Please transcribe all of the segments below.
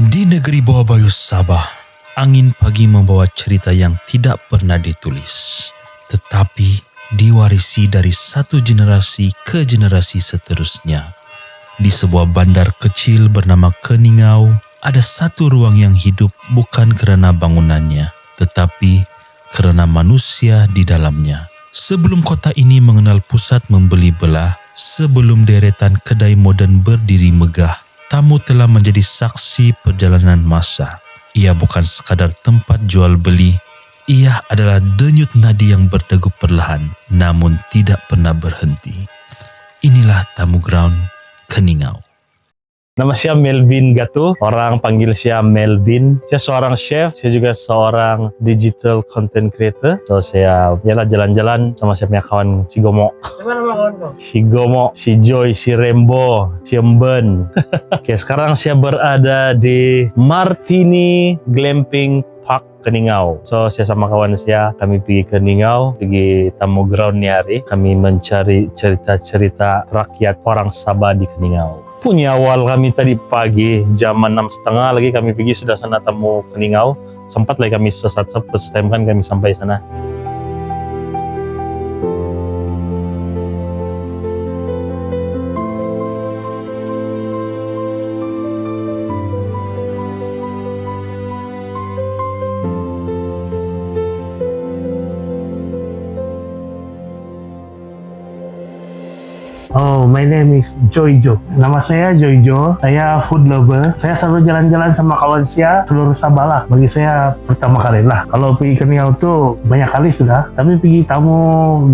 Di negeri bawah bayu Sabah, angin pagi membawa cerita yang tidak pernah ditulis, tetapi diwarisi dari satu generasi ke generasi seterusnya. Di sebuah bandar kecil bernama Keningau, ada satu ruang yang hidup bukan kerana bangunannya, tetapi kerana manusia di dalamnya. Sebelum kota ini mengenal pusat membeli belah, sebelum deretan kedai moden berdiri megah, tamu telah menjadi saksi perjalanan masa. Ia bukan sekadar tempat jual beli, ia adalah denyut nadi yang berdegup perlahan, namun tidak pernah berhenti. Inilah Tamu Ground Keningau. Nama saya Melvin Gatu, orang panggil saya Melvin. Saya seorang chef, saya juga seorang digital content creator. So saya jalan-jalan sama saya punya kawan si Gomo. Siapa nama kawan kau? Si Gomo, si Joy, si Rembo, si Emben. Oke, sekarang saya berada di Martini Glamping Park Keningau. So saya sama kawan saya, kami pergi Keningau, pergi Tamu Ground ni hari. Kami mencari cerita-cerita rakyat orang Sabah di Keningau. Punya awal kami tadi pagi, jam 6.30 lagi kami pergi sudah sana Tamu Keningau. Sempat lagi kami sesat, first time kan kami sampai sana. Oh, my name is Joyjo. Nama saya Joyjo. Saya food lover. Saya selalu jalan-jalan sama kawan saya seluruh Sabah lah. Bagi saya pertama kali lah. Kalau pergi ke Keningau tuh banyak kali sudah. Tapi pergi Tamu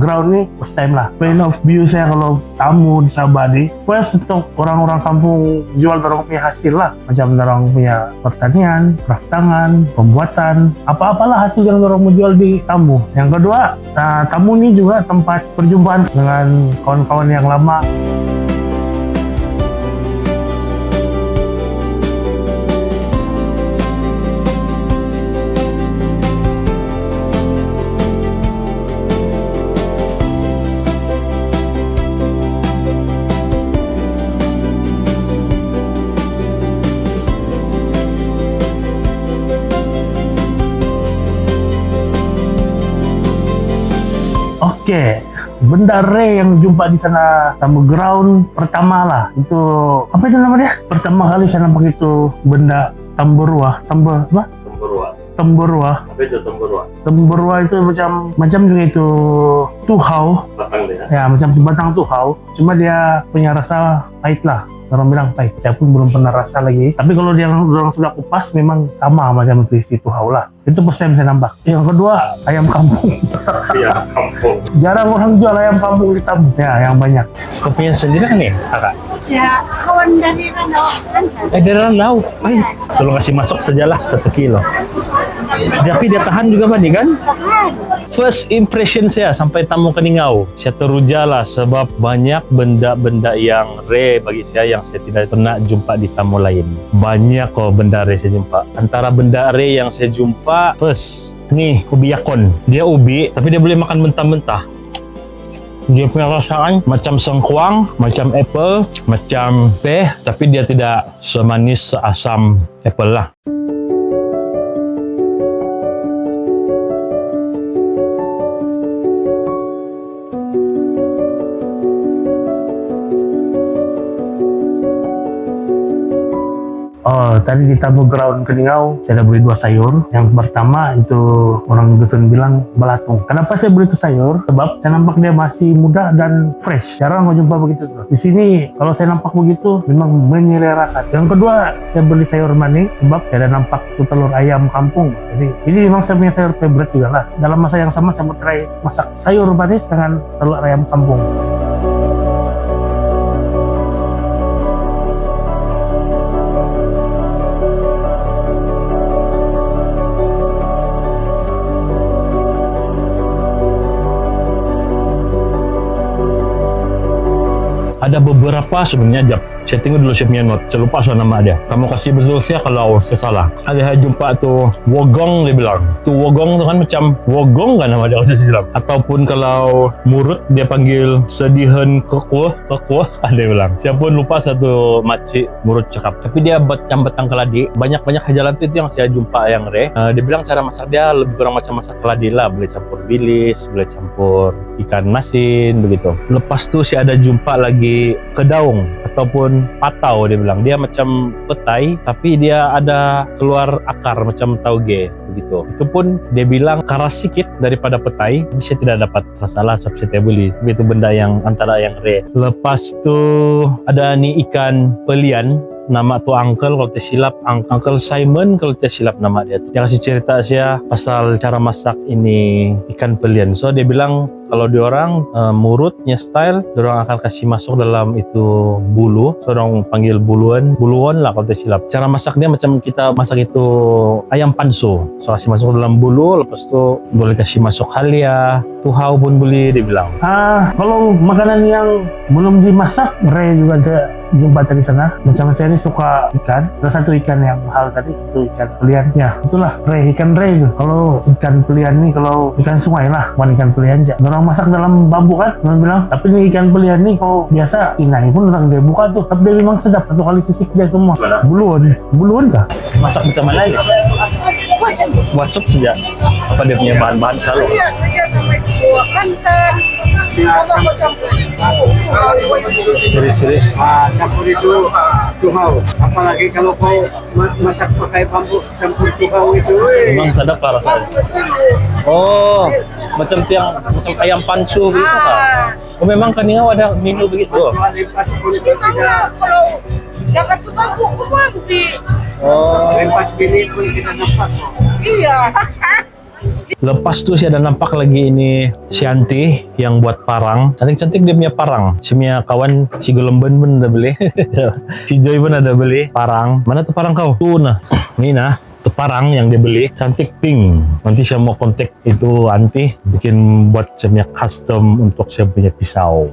Ground nih first time lah. Point of view saya kalau tamu di Sabah nih, first untuk orang-orang kampung jual orang punya hasil lah. Macam orang punya pertanian, craft tangan, pembuatan, apa-apalah hasil yang orang mau jual di Tamu. Yang kedua, Tamu ini juga tempat perjumpaan dengan kawan-kawan yang lama. Oke. Benda rare yang jumpa di sana Tamu Ground pertama lah itu apa itu namanya? Pertama kali saya nampak itu benda temburua. Temburua. Apa itu temburua? Temburua itu macam juga itu tuhau. Batang dia. Ya macam batang tuhau. Cuma dia punya rasa pahit lah. Orang bilang pahit. Saya pun belum pernah rasa lagi. Tapi kalau dia orang sudah kupas memang sama macam itu tuhau lah. Itu first time saya nampak. Yang kedua ayam kampung. Ayam kampung. Jarang orang jual ayam kampung di Tamu. Ya yang banyak. Kau punya sendiri kan nih, kakak? Saya kawan dari Ranau. Dari Ranau. Tolong kasih masuk sajalah 1 kilo. Tapi dia tahan juga Bani kan? Tahan. First impression saya sampai Tamu Keningau, saya teruja lah sebab banyak benda-benda yang rare bagi saya yang saya tidak pernah jumpa di Tamu lain. Banyak kok benda rare saya jumpa. Antara benda rare yang saya jumpa, first, nih ubi yakon. Dia ubi, tapi dia boleh makan mentah-mentah. Dia punya rasaan macam sengkuang, macam apple, macam teh, tapi dia tidak semanis seasam apple lah. Oh, tadi di Tamu Ground Keningau saya ada beli 2 sayur. Yang pertama itu orang dusun bilang belatung. Kenapa saya beli itu sayur? Sebab saya nampak dia masih muda dan fresh. Jarang mau jumpa begitu tuh. Di sini kalau saya nampak begitu memang menyelerakan. Yang kedua saya beli sayur manis sebab saya ada nampak itu telur ayam kampung. Jadi ini memang saya punya sayur favorite juga lah. Dalam masa yang sama saya mau try masak sayur manis dengan telur ayam kampung. Ada beberapa sebenarnya Saya tengok dulu saya punya note. Saya lupa soal nama dia. Kamu kasih betul saya kalau saya salah. Ada saya jumpa tu wogong dia bilang. Tu wogong tu kan macam wogong kan nama dia kalau saya silap. Ataupun kalau murut dia panggil sedihan kekuah. Dia bilang. Saya pun lupa satu makcik murut cakap. Tapi dia macam betang keladi. Banyak-banyak jalan tu yang saya jumpa yang dia bilang cara masak dia lebih kurang macam masak keladi lah. Boleh campur bilis, boleh campur ikan masin begitu. Lepas tu saya ada jumpa lagi kedaung ataupun patau dia bilang. Dia macam petai tapi dia ada keluar akar macam tauge begitu. Itu pun dia bilang keras sikit daripada petai. Tapi saya tidak dapat masalah sebab saya beli. Itu benda yang antara yang rare. Lepas tu ada ni ikan pelian. Nama tu Uncle kalau tak silap Uncle Simon kalau tak silap nama dia. Dia kasih cerita saya pasal cara masak ini ikan pelian. So dia bilang kalau diorang murutnya style, diorang akan kasih masuk dalam itu bulu. So diorang panggil buluan lah kalau tak silap. Cara masak dia macam kita masak itu ayam panso. So kasih masuk dalam bulu, lepas tu boleh kasih masuk halia, tuhau pun boleh dia bilang. Kalau makanan yang belum dimasak, Ray juga ada jumpa tadi sana. Macam saya ni suka ikan. Ada satu ikan yang mahal tadi itu ikan pelian. Ya, itulah Ray, ikan Ray itu. Kalau ikan pelian ni kalau ikan sungai lah, bukan ikan pelian aja. Orang masak dalam bambu kan, orang bilang. Tapi ni ikan pelian ni kalau biasa inai pun orang dia buka tuh. Tapi dia memang sedap. Satu kali sisik dia semua. Buluan kah? Masak macam mana ya? Buat sup saja. Apa dia punya bahan-bahan selalu? Iya saja sampai buah kantan. Sama macam itu. Serius. Campur itu tuhau. Apalagi kalau kau masak pakai bambu campur tuhau itu. Memang sedap lah rasanya. Oh, macam ayam pansu begitu kah? Oh memang Kaningau ada menu begitu. Limpas pun itu Memang tidak. kalau jangan tu bambu mandi. Oh. Limpas bini pun tidak nampak. Iya. Lepas tu saya ada nampak lagi ini si Anti yang buat parang. Cantik-cantik dia punya parang. Si punya kawan si Gelemben pun ada beli. Si Joy pun ada beli parang. Mana tu parang kau? Tu nah. Ni nah. Tu parang yang dia beli cantik pink. Nanti saya mau kontak itu Anti bikin buat saya punya custom untuk saya punya pisau.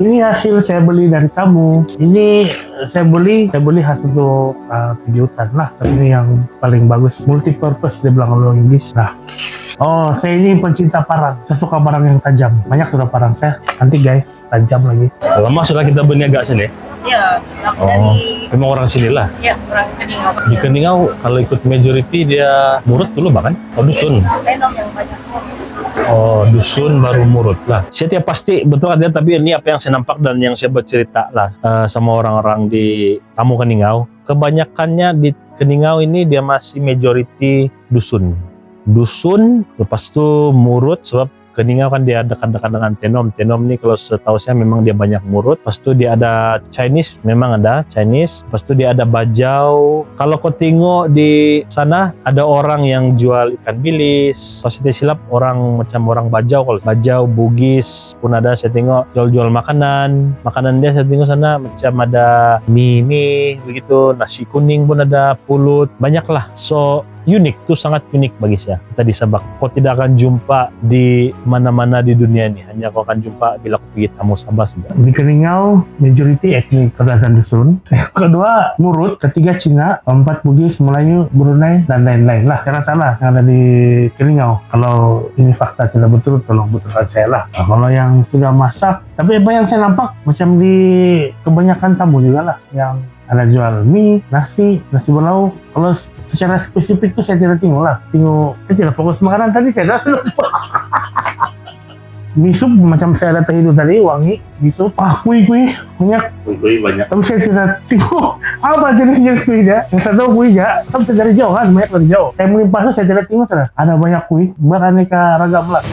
Ini hasil saya beli dari kamu. Ini saya beli hasil untuk kejutan lah. Tapi ini yang paling bagus. Multi-purpose dia bilang kalau Inggris. Nah, saya ini pencinta parang. Saya suka parang yang tajam. Banyak sudah parang saya. Nanti guys, tajam lagi. Lama sudah kita berniaga sini. Ya, aku Oh, dari memang orang sini lah. ya orang Keningau. Di Keningau kalau ikut majority dia murut dulu bahkan. Oh dusun. Tenom yang banyak. Oh dusun baru murut lah. Saya tiap pasti betul ada, tapi ini apa yang saya nampak dan yang saya bercerita lah sama orang-orang di tamu Keningau. Kebanyakannya di Keningau ini dia masih majority dusun. Dusun lepas tu murut sebab Keningau kan dia dekat-dekat dengan Tenom. Tenom ni kalau setahu saya memang dia banyak murut. Lepas tu dia ada Chinese, memang ada Chinese. Lepas tu dia ada Bajau. Kalau kau tengok di sana ada orang yang jual ikan bilis. Kalau saya silap orang macam orang Bajau. Kalau Bajau, Bugis pun ada saya tengok jual-jual makanan. Makanan dia saya tengok sana macam ada mie begitu, nasi kuning pun ada, pulut, banyak lah. So unik, itu sangat unik bagi saya. Kita di Sabak, kau tidak akan jumpa di mana-mana di dunia ini. Hanya kau akan jumpa bila kau pergi tamu Sabah saja. Di Keningau, majority etnik Kerdasan Dusun. Kedua, Murut. Ketiga, Cina. Keempat, Bugis, Melayu, Brunei, dan lain-lain lah. Jangan salah yang ada di Keningau. Kalau ini fakta tidak betul, tolong betulkan saya lah. Nah, kalau yang sudah masak, tapi apa yang saya nampak, macam di kebanyakan tamu juga lah. Yang ada jual mie, nasi berlauk. Kalau secara spesifik itu saya tidak tengok lah. Saya tidak fokus makanan tadi, saya dah lupa. Mie sup macam saya ada terhidup tadi, wangi, mie sup. Kuih, banyak. Kuih banyak. Tapi saya tidak tengok apa jenis-jenis kuih dia. Yang saya tahu kuih ya, tapi dari jauh kan, banyak dari jauh. Saya melimpah itu saya tidak tengok sudah. Ada banyak kuih, beraneka ragam lah.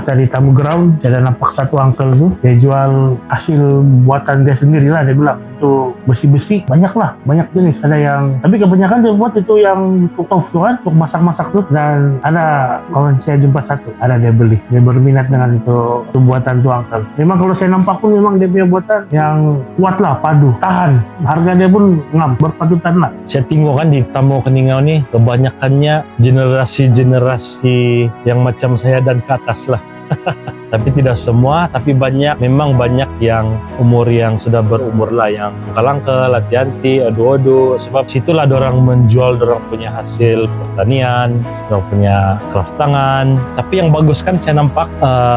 saya di tamu ground, saya ada nampak satu uncle tuh, dia jual hasil buatan dia sendiri lah, dia bilang itu besi-besi banyak lah, banyak jenis. Ada yang, tapi kebanyakan dia buat itu yang stove tuh kan, untuk masak-masak tuh. Dan ada kawan saya jumpa satu, ada dia beli, dia berminat dengan itu buatan tuh uncle. Memang kalau saya nampak pun memang dia punya buatan yang kuat lah, padu, tahan. Harga dia pun ngam, berpadutan lah. Saya tengok kan di Tamu Keningau nih, kebanyakannya generasi-generasi yang macam saya dan ke atas lah. Tapi tidak semua, tapi banyak, memang banyak yang umur yang sudah berumur lah, yang kalangkel, latihanti, adu-adu. Sebab situlah dorang menjual dorang punya hasil pertanian, dorang punya craft tangan. Tapi yang bagus kan saya nampak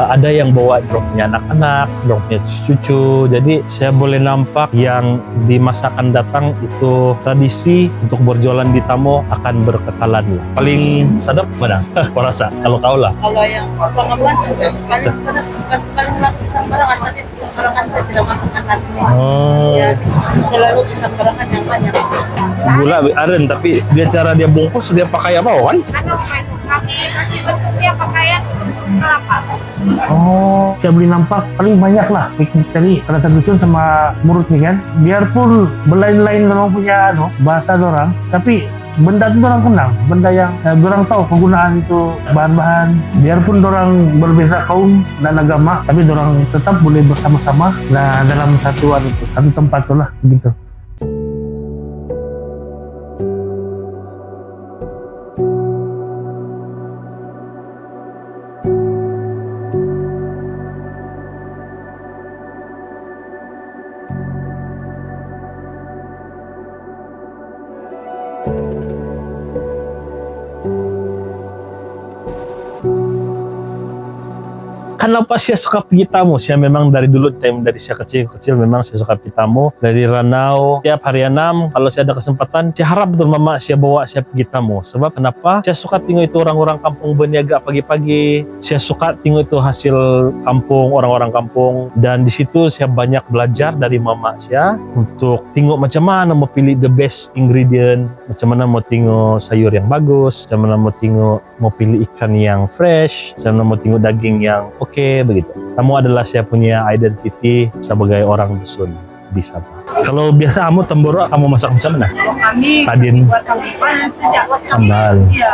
ada yang bawa dorang punya anak-anak, dorang punya cucu. Jadi saya boleh nampak yang di masa akan datang itu tradisi untuk berjualan di Tamu akan berkekalan lah. Paling sadap mana? Kau rasa? Kalau kau lah. Kalau yang pengabuan paling sedap, paling pisang barangan, tapi pisang barangan saya tidak masukkan nasi. Oh. Ya, selalu pisang barangan yang banyak. Gula aren, tapi dia cara dia bungkus dia pakai apa kan? Kami masih bentuk dia pakaian kelapa. Oh, saya beli nampak paling banyak lah piknik tadi kata dusun sama murut nih kan. Biarpun berlain-lain orang punya bahasa dorang, tapi benda itu orang kenal, benda yang orang tahu penggunaan itu bahan-bahan. Biarpun orang berbeza kaum dan agama, tapi orang tetap boleh bersama-sama nah dalam satu tempat tuh lah begitu. Kenapa saya suka pergi Tamu? Saya memang dari dulu, dari saya kecil memang saya suka pergi Tamu. Dari Ranau, tiap hari 6, kalau saya ada kesempatan, saya harap betul mama saya bawa saya pergi Tamu. Sebab kenapa? Saya suka tengok itu orang-orang kampung berniaga pagi-pagi. Saya suka tengok itu hasil kampung, orang-orang kampung. Dan di situ saya banyak belajar dari mama saya untuk tengok macam mana mau pilih the best ingredient, macam mana mau tengok sayur yang bagus, macam mana mau tengok mau pilih ikan yang fresh, macam mana mau tengok daging yang oke, begitu. Kamu adalah saya punya identity sebagai orang dusun di Sabah. Kalau biasa kamu Temboro, kamu masak macam mana? Kalau kami Sadin. buat sambal sejak Sambal. Iya.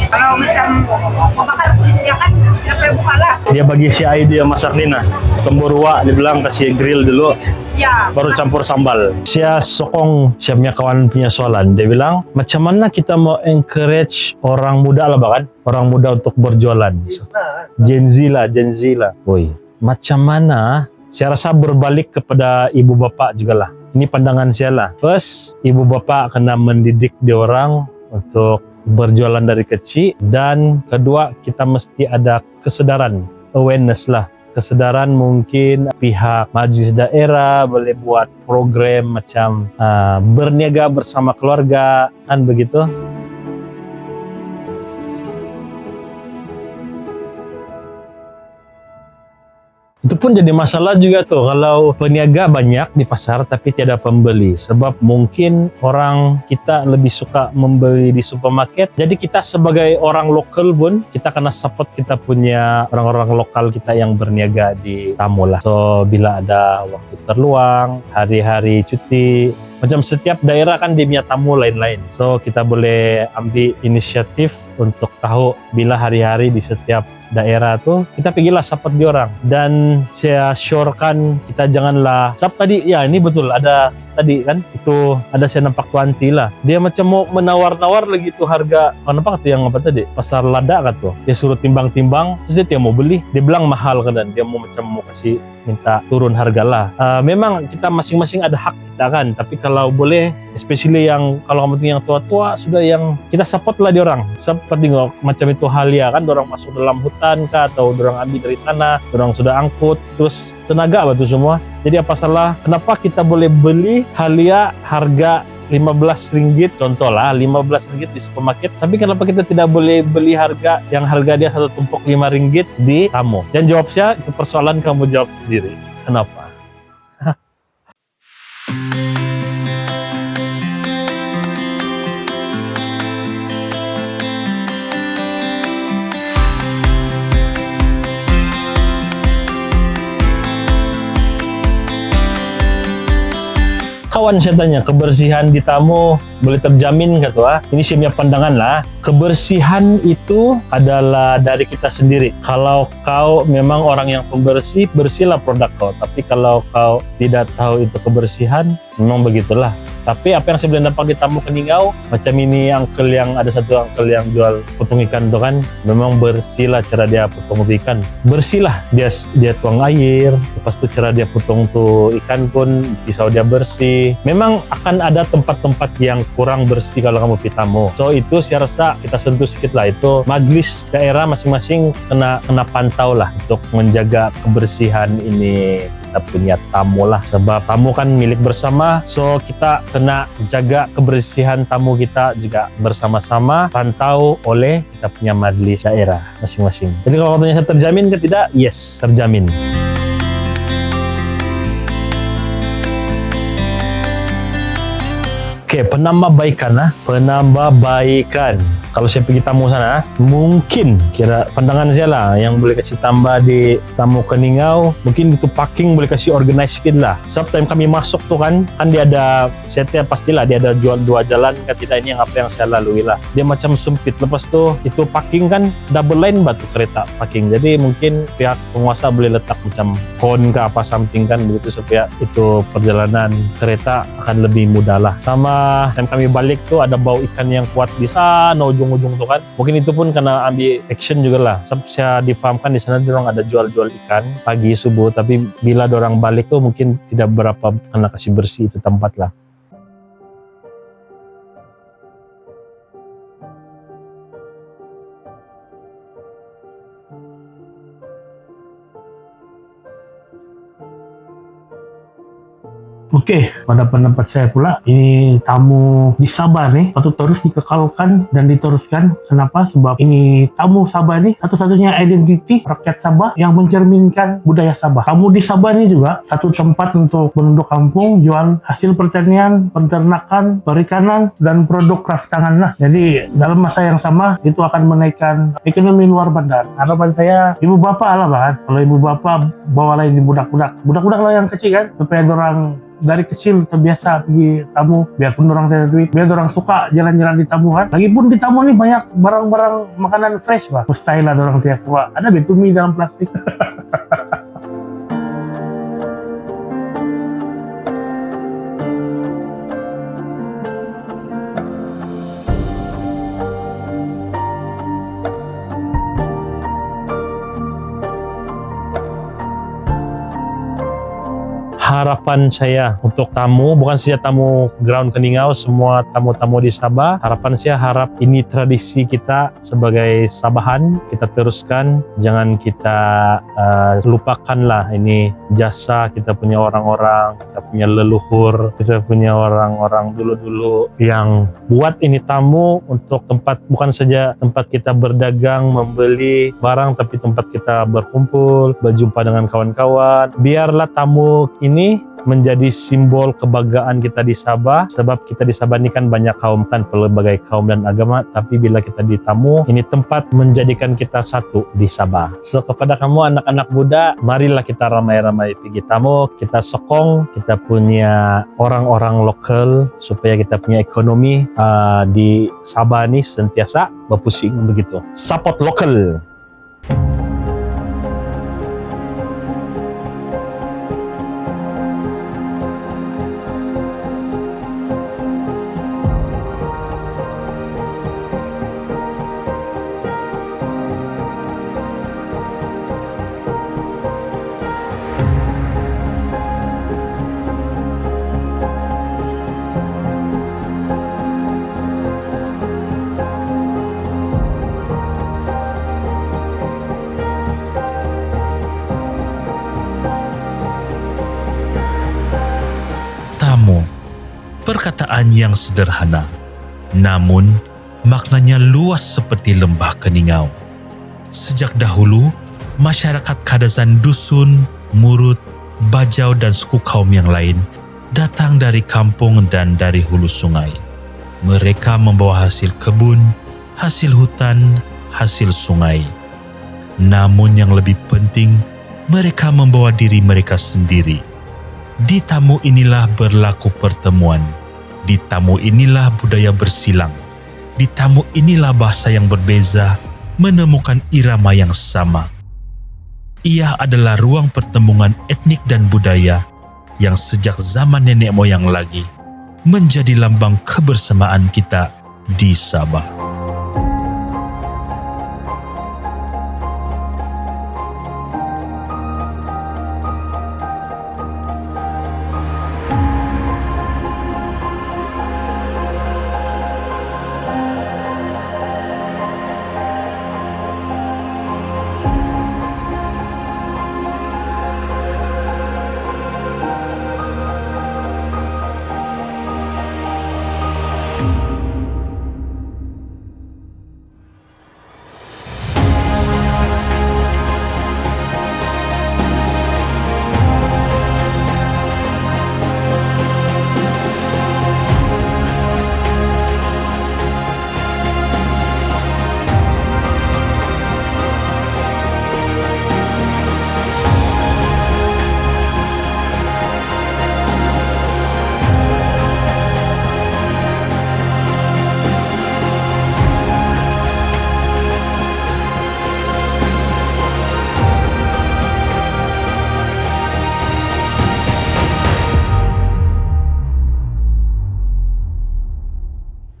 Kalau macam mau bakar kulit dia kan tidak perlu buka lah. Dia bagi si dia masak ni nah. Temborua dia bilang kasih grill dulu, Ya. baru campur sambal. Saya sokong siapnya kawan punya soalan. Dia bilang macam mana kita mau encourage orang muda lah bahkan orang muda untuk berjualan. Gen Z lah. Woi, macam mana? Saya rasa berbalik kepada ibu bapak juga lah. Ini pandangan saya lah. First, ibu bapak kena mendidik dia orang untuk berjualan dari kecil. Dan kedua, kita mesti ada kesadaran, awareness lah. Kesadaran mungkin pihak majlis daerah boleh buat program macam berniaga bersama keluarga, kan begitu. Itu pun jadi masalah juga tuh kalau peniaga banyak di pasar tapi tiada pembeli. Sebab mungkin orang kita lebih suka membeli di supermarket. Jadi kita sebagai orang lokal pun kita kena support kita punya orang-orang lokal kita yang berniaga di Tamu lah. So bila ada waktu terluang, hari-hari cuti, macam setiap daerah kan dia punya tamu lain-lain. So kita boleh ambil inisiatif untuk tahu bila hari-hari di setiap daerah tuh kita pergilah support dia orang. Dan saya syorkan kita janganlah sebab tadi ya ini betul ada tadi kan itu ada saya nampak tuanti lah, dia macam mau menawar-nawar lagi tuh harga kenapa tuh yang apa tadi pasar lada kan tuh dia suruh timbang-timbang terus dia mau beli dia bilang mahal kan dan dia mau macam mau kasih minta turun harga lah. Memang kita masing-masing ada hak kita kan, tapi kalau boleh especially yang kalau kamu yang tua-tua sudah yang kita support lah dia orang seperti macam itu halia kan orang masuk dalam hutan kah atau orang ambil dari tanah orang sudah angkut terus tenaga batu semua. Jadi apa salah kenapa kita boleh beli halia harga RM15 contohlah RM15 di supermarket, tapi kenapa kita tidak boleh beli harga yang harga dia satu tumpuk RM5 di Tamu? Dan jawab saya itu persoalan kamu jawab sendiri. Kenapa? kawan saya tanya, kebersihan di tamu boleh terjamin kata ah. Ini saya punya pandangan lah. Kebersihan itu adalah dari kita sendiri. Kalau kau memang orang yang pembersih, bersihlah produk kau. Tapi kalau kau tidak tahu itu kebersihan, memang begitulah. Tapi apa yang saya boleh nampak di tamu Keningau, macam ini uncle yang ada satu uncle yang jual potong ikan tu kan, memang bersihlah cara dia potong ikan. Bersihlah dia tuang air, lepas tu cara dia potong tu ikan pun pisau dia bersih. Memang akan ada tempat-tempat yang kurang bersih kalau kamu pergi tamu. So itu saya rasa kita sentuh sedikit lah, itu majlis daerah masing-masing kena pantau lah untuk menjaga kebersihan ini kita punya tamu lah, sebab tamu kan milik bersama, so kita kena jaga kebersihan tamu kita juga bersama-sama, pantau oleh kita punya majlis daerah masing-masing. Jadi kalau katanya terjamin ke tidak? Yes, terjamin. Oke, penambahbaikan. Kalau saya pergi tamu sana, mungkin kira pandangan saya lah yang boleh kasih tambah di tamu Keningau, mungkin itu parking boleh kasih organize sikit lah. Sebab time kami masuk tuh kan dia ada setnya, pastilah dia ada jual dua jalan kan, tidak ini yang apa yang saya lalui lah. Dia macam sempit, lepas tuh itu parking kan double line batu kereta parking. Jadi mungkin pihak penguasa boleh letak macam kon ke apa something kan begitu, supaya itu perjalanan kereta akan lebih mudah lah. Sama time kami balik tuh ada bau ikan yang kuat di sana ujung-ujung tuh kan, mungkin itu pun kena ambil action juga lah. Sebab saya difahamkan di sana dorang ada jual-jual ikan pagi subuh, tapi bila dorang balik tuh mungkin tidak berapa kena kasih bersih itu tempat lah. Oke, pada pendapat saya pula, ini tamu di Sabah nih patut terus dikekalkan dan diteruskan. Kenapa? Sebab ini tamu Sabah nih satu-satunya identiti rakyat Sabah yang mencerminkan budaya Sabah. Tamu di Sabah ini juga satu tempat untuk penduduk kampung jual hasil pertanian, peternakan, perikanan, dan produk craft tangan lah. Jadi dalam masa yang sama itu akan menaikkan ekonomi luar bandar. Harapan saya ibu bapak lah bahkan. Kalau ibu bapak bawalah ini budak-budak lah yang kecil kan, supaya orang dari kecil terbiasa pergi tamu, biarpun orang tidak duit, biar orang suka jalan-jalan di tamu kan. Lagipun di tamu ini banyak barang-barang makanan fresh lah, mustahil lah orang tidak suka. Ada betumi dalam plastik. Harapan saya untuk tamu, bukan saja tamu Ground Keningau, semua tamu-tamu di Sabah, harapan saya harap ini tradisi kita sebagai Sabahan, kita teruskan, jangan kita lupakanlah ini jasa kita punya orang-orang, kita punya leluhur, kita punya orang-orang dulu-dulu yang buat ini tamu untuk tempat, bukan saja tempat kita berdagang, membeli barang, tapi tempat kita berkumpul, berjumpa dengan kawan-kawan. Biarlah tamu ini menjadi simbol kebanggaan kita di Sabah, sebab kita di Sabah ini kan banyak kaum kan, pelbagai kaum dan agama, tapi bila kita di tamu, ini tempat menjadikan kita satu di Sabah. So kepada kamu anak-anak muda, marilah kita ramai-ramai pergi tamu, kita sokong kita punya orang-orang lokal supaya kita punya ekonomi di Sabah ini sentiasa berpusing begitu. Support lokal. Perkataan yang sederhana, namun maknanya luas seperti lembah Keningau. Sejak dahulu, masyarakat Kadazan Dusun, Murut, Bajau dan suku kaum yang lain datang dari kampung dan dari hulu sungai. Mereka membawa hasil kebun, hasil hutan, hasil sungai. Namun yang lebih penting, mereka membawa diri mereka sendiri. Di tamu inilah berlaku pertemuan. Di tamu inilah budaya bersilang. Di tamu inilah bahasa yang berbeza menemukan irama yang sama. Ia adalah ruang pertemuan etnik dan budaya yang sejak zaman nenek moyang lagi menjadi lambang kebersamaan kita di Sabah.